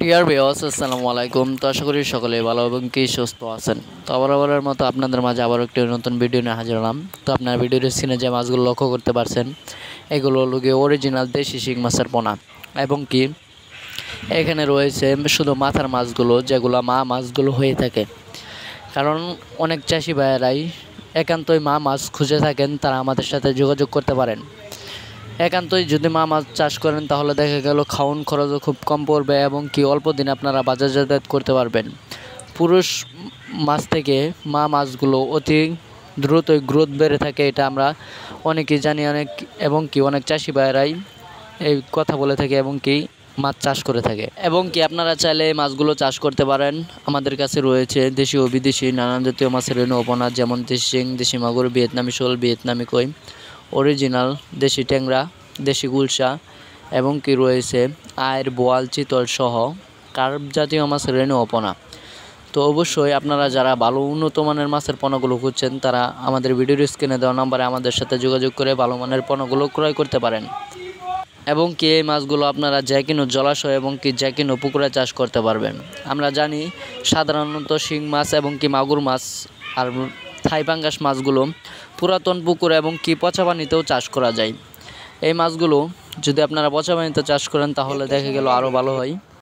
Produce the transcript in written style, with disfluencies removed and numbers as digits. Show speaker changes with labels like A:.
A: Dear viewers, আসসালামু আলাইকুম। তো আশা করি সকলে ভালো এবং কি সুস্থ আছেন। তো বরাবরের মতো আপনাদের মাঝে আবার একটি নতুন ভিডিও নিয়ে হাজির হলাম। তো আপনার ভিডিওর স্ক্রিনে যে মাছগুলো লক্ষ্য করতে পারছেন, এগুলো হলো গিয়ে অরিজিনাল দেশি শিং মাছের পোনা। এবং কি এখানে রয়েছে শুধু মাথার মাছগুলো, যেগুলো মা মাছগুলো হয়ে থাকে। কারণ অনেক চাষি ভাইয়েরাই একান্তই মা মাছ খুঁজে থাকেন, তারা আমাদের সাথে যোগাযোগ করতে পারেন। একান্তই যদি মা মাছ চাষ করেন তাহলে দেখা গেল খাওয়ান খরচও খুব কম পড়বে এবং কি অল্প দিনে আপনারা বাজারজাত করতে পারবেন। পুরুষ মাছ থেকে মা মাছগুলো অতি দ্রুতই গ্রোথ বেড়ে থাকে, এটা আমরা অনেকেই জানি। এবং কি অনেক চাষি ভাইয়েরাই এই কথা বলে থাকে এবং কি মাছ চাষ করে থাকে। এবং কি আপনারা চাইলে এই মাছগুলো চাষ করতে পারেন। আমাদের কাছে রয়েছে দেশি ও বিদেশি নানান জাতীয় মাছের রেণু উপনাদ, যেমন দেশি শিং, দেশি মাগুর, ভিয়েতনামি শোল, ভিয়েতনামি কই, অরিজিনাল দেশি ট্যাংরা, দেশি গুলশা এবং কি রয়েছে আয়ের, বোয়াল, চিতল সহ কার্প জাতীয় মাছের রেণু পোনা। তো অবশ্যই আপনারা যারা ভালো উন্নত মানের মাছের পোনাগুলো খুঁজছেন, তারা আমাদের ভিডিওর স্ক্রিনে দেওয়া নম্বরে আমাদের সাথে যোগাযোগ করে ভালো মানের পোনাগুলো ক্রয় করতে পারেন। এবং কি এই মাছগুলো আপনারা যে কোনো জলাশয় এবং কি যে কোনো পুকুরে চাষ করতে পারবেন। আমরা জানি সাধারণত শিং মাছ এবং কি মাগুর মাছ আর থাই পাঙ্গাস মাছগুলো পুরাতন পুকুর এবং কি পচা পানিতেও চাষ করা যায়। এই মাছগুলো যদি আপনারা পচা পানিতে চাষ করেন তাহলে দেখা গেল আরও ভালো হয়।